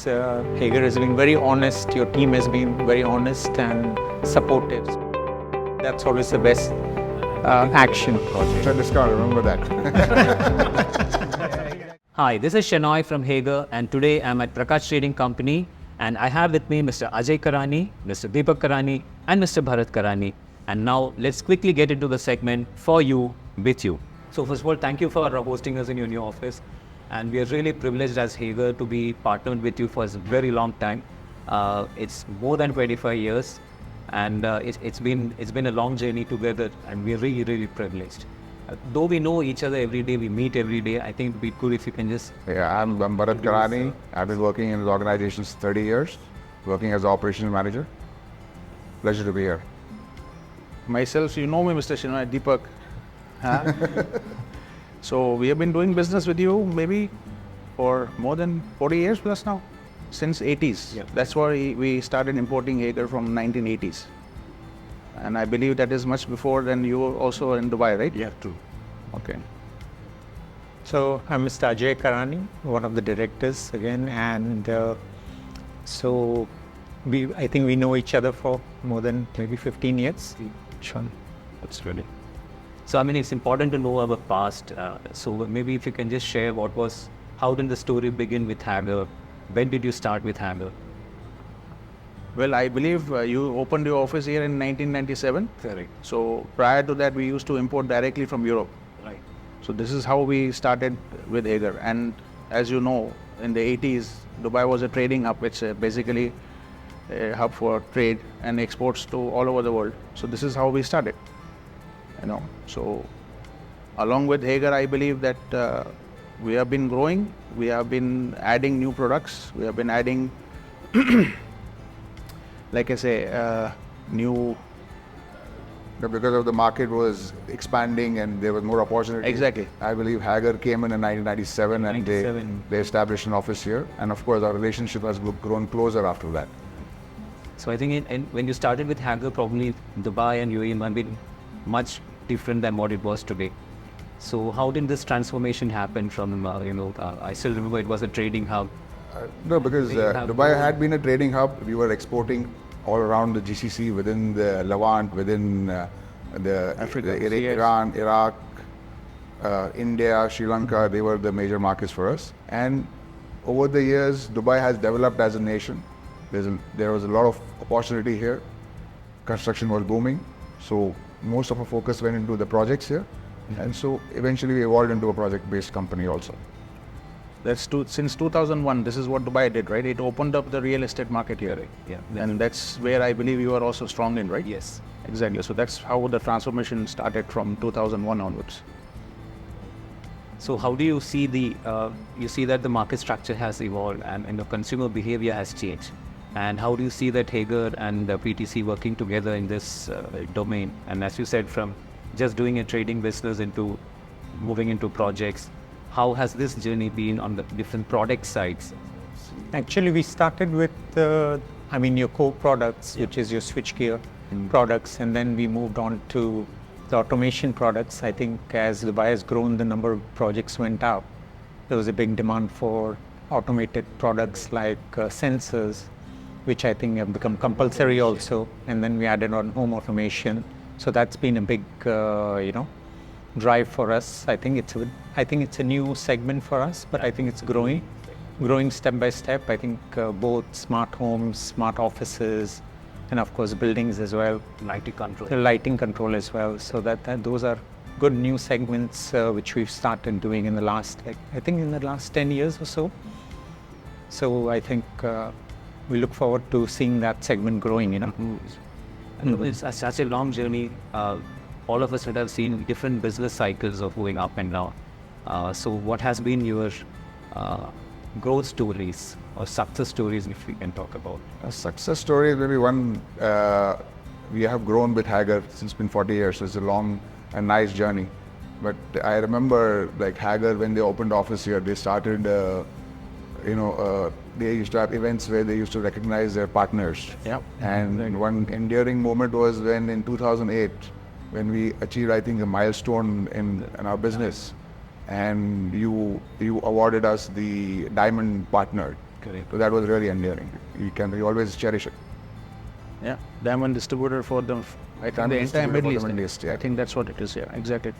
Hager has been very honest, your team has been very honest and supportive. That's always the best action. So discount, remember that. Hi, this is Shenoy from Hager, and today I'm at Prakash Trading Company, and I have with me Mr. Ajay Karani, Mr. Deepak Karani, and Mr. Bharat Karani. And now let's quickly get into the segment for you, with you. So first of all, thank you for hosting us in your new office. And we are really privileged as Hager to be partnered with you for a very long time. It's more than 25 years, and it's been a long journey together, and we're really privileged. Though we know each other every day, we meet every day, I think it'd be good if you can just... Yeah, I'm Bharat Karani. I've been working in the organization 30 years, working as operations manager. Pleasure to be here. Myself, you know me, Mr. Shenoy, Deepak. Huh? So we have been doing business with you maybe for more than 40 years plus now, since 80s. Yeah. That's why we started importing Hager from 1980s. And I believe that is much before than you were also in Dubai, right? Yeah, true. Okay. So I'm Mr. Ajay Karani, one of the directors again, and so I think we know each other for more than maybe 15 years. Sure. That's really... So, I mean, it's important to know our past. So maybe if you can just share how did the story begin with Hager? When did you start with Hager? Well, I believe you opened your office here in 1997. Correct. So prior to that, we used to import directly from Europe. Right. So this is how we started with Hager. And as you know, in the 80s, Dubai was a trading hub. It's basically a hub for trade and exports to all over the world. So this is how we started. So along with Hager, I believe that we have been growing. We have been adding new products. We have been adding, like I say, new... Because of the market was expanding and there was more opportunity. Exactly. I believe Hager came in 1997 and 97. they established an office here. And of course, our relationship has grown closer after that. So I think when you started with Hager, probably Dubai and UAE might be much different than what it was today. So how did this transformation happen from, I still remember it was a trading hub. No, because Dubai had been a trading hub. We were exporting all around the GCC, within the Levant, within Africa, Iran, Iraq, India, Sri Lanka. They were the major markets for us. And over the years, Dubai has developed as a nation. There was a lot of opportunity here. Construction was booming. So most of our focus went into the projects here. And so eventually we evolved into a project-based company also. Since 2001, this is what Dubai did, right? It opened up the real estate market here. Right? Yeah. And that's where I believe you are also strong in, right? Yes. Exactly. So that's how the transformation started from 2001 onwards. So how do you see you see that the market structure has evolved and the consumer behavior has changed? And how do you see that Hager and the PTC working together in this domain? And as you said, from just doing a trading business into moving into projects, how has this journey been on the different product sides? Actually, we started with, your core products, which is your switchgear products, and then we moved on to the automation products. I think as Dubai has grown, the number of projects went up. There was a big demand for automated products like sensors, which I think have become compulsory also. And then we added on home automation. So that's been a big, drive for us. I think it's a new segment for us, but I think it's growing step by step. I think both smart homes, smart offices, and of course buildings as well. Lighting control. The lighting control as well. So those are good new segments which we've started doing in the last 10 years or so. So I think we look forward to seeing that segment growing, It's such a long journey. All of us would have seen different business cycles of going up and down. So what has been your growth stories or success stories, if we can talk about? A success story is maybe one. We have grown with Hager since been 40 years, so it's a long and nice journey. But I remember like Hager, when they opened office here, they started, they used to have events where they used to recognize their partners. Yeah. And one enduring moment was when in 2008, when we achieved, I think, a milestone in our business. And you awarded us the Diamond Partner Correct. So that was really endearing. We always cherish it. Yeah, diamond distributor for the, I think Diamond the entire distributor for Middle the East. Middle East, yeah. I think that's what it is. Yeah, exactly.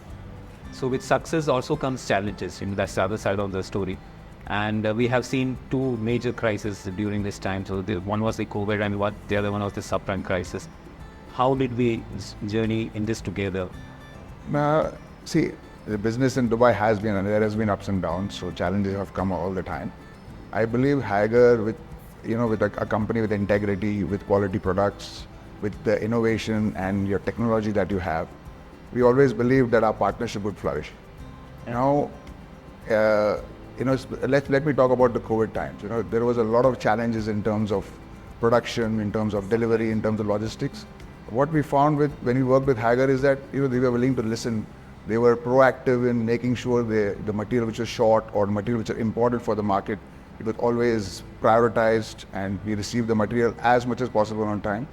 So with success also comes challenges. That's the other side of the story. And we have seen two major crises during this time. So one was the COVID and the other one was the subprime crisis. How did we journey in this together? See, the business in Dubai has been, and there has been ups and downs, so challenges have come all the time. I believe Hager, with a company with integrity, with quality products, with the innovation and your technology that you have, we always believed that our partnership would flourish. Now, let me talk about the COVID times. There was a lot of challenges in terms of production, in terms of delivery, in terms of logistics. What we found when we worked with Hager is that they were willing to listen. They were proactive in making sure the material which was short or material which are imported for the market, it was always prioritized, and we received the material as much as possible on time.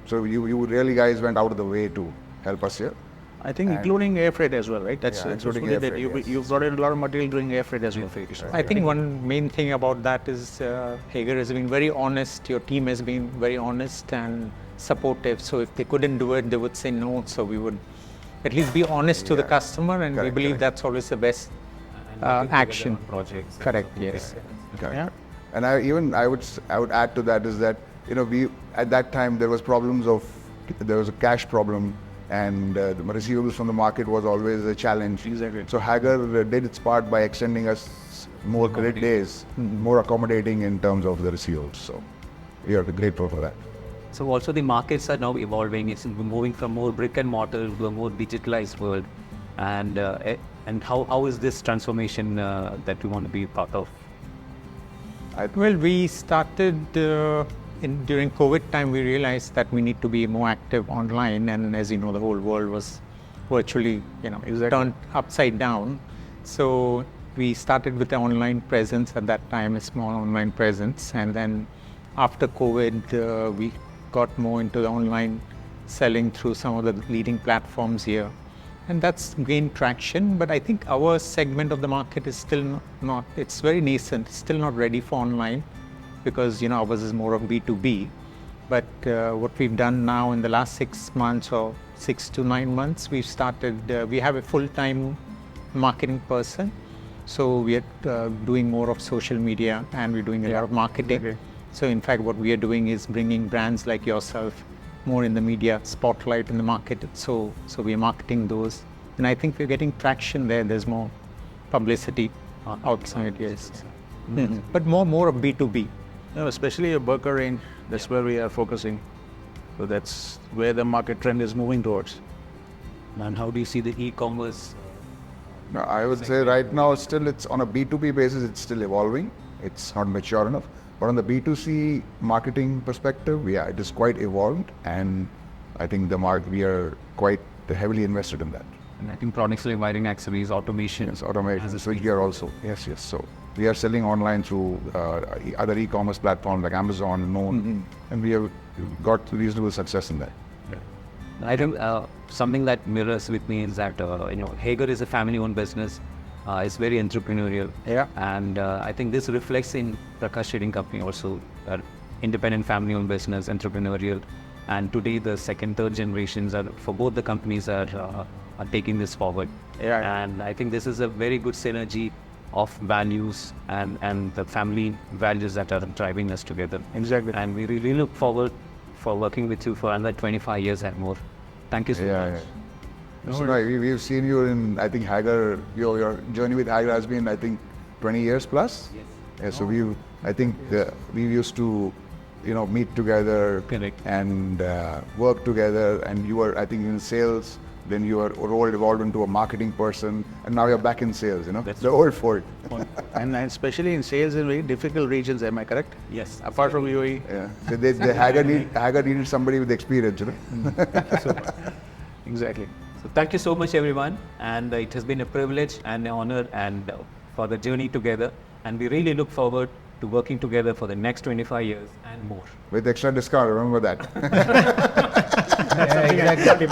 So you really guys went out of the way to help us here. I think including air freight as well, right? That's including good air that freight, yes. you brought in a lot of material during air freight as well. I think one main thing about that is Hager has been very honest. Your team has been very honest and supportive. So if they couldn't do it, they would say no. So we would at least be honest to the customer, and we believe that's always the best action. Projects. Correct. Yes. Okay. Yeah. And I would add to that is that we at that time there was a cash problem, and the receivables from the market was always a challenge. Exactly. So Hager did its part by extending us more credit days, more accommodating in terms of the receivables. So we are grateful for that. So also the markets are now evolving. It's moving from more brick and mortar to a more digitalized world. And how is this transformation that we want to be part of? Well, we started during COVID time. We realized that we need to be more active online, and as you know, the whole world was virtually, turned upside down. So we started with the online presence at that time, a small online presence, and then after COVID, we got more into the online selling through some of the leading platforms here. And that's gained traction, but I think our segment of the market is still not, it's very nascent, still not ready for online, because ours is more of B2B. But what we've done now in the last 6 months or 6 to 9 months, we've started, we have a full-time marketing person. So we are doing more of social media, and we're doing a lot of marketing. Okay. So in fact, what we are doing is bringing brands like yourself more in the media spotlight in the market. So we are marketing those, and I think we're getting traction there. There's more publicity outside, yes. But more of B2B. Especially a burqa range, that's where we are focusing. So that's where the market trend is moving towards. And how do you see the e-commerce? No, I would say right now still it's on a B2B basis, it's still evolving. It's not mature enough. But on the B2C marketing perspective, it is quite evolved, and I think we are quite heavily invested in that. And I think products like wiring accessories, automation. Yes, automation, switchgear also. Yes. So we are selling online through other e-commerce platforms like Amazon, Known, and we have got reasonable success in that. I think something that mirrors with me is that Hager is a family-owned business. It's very entrepreneurial. Yeah. And I think this reflects in Prakash Trading Company also. Independent family-owned business, entrepreneurial. And today the second, third generations for both the companies are taking this forward. Yeah. And I think this is a very good synergy of values and the family values that are driving us together. Exactly. And we really look forward for working with you for another 25 years and more. Thank you so much. So we've seen you in, I think Hager, your journey with Hager has been, I think, 20 years plus. Yes. Yeah, so we used to, meet together. Correct. And work together. And you were, I think, in sales. Then your role evolved into a marketing person, and now you're back in sales. That's the old Ford. And especially in sales in very difficult regions, am I correct? Yes. Apart from UAE. Yeah. So Hager needed somebody with experience. Exactly. So thank you so much, everyone. And it has been a privilege and an honor and for the journey together. And we really look forward to working together for the next 25 years and more. With extra discount, remember that. Exactly.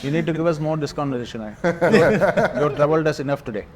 You need to give us more discount, Shunai. You've troubled us enough today.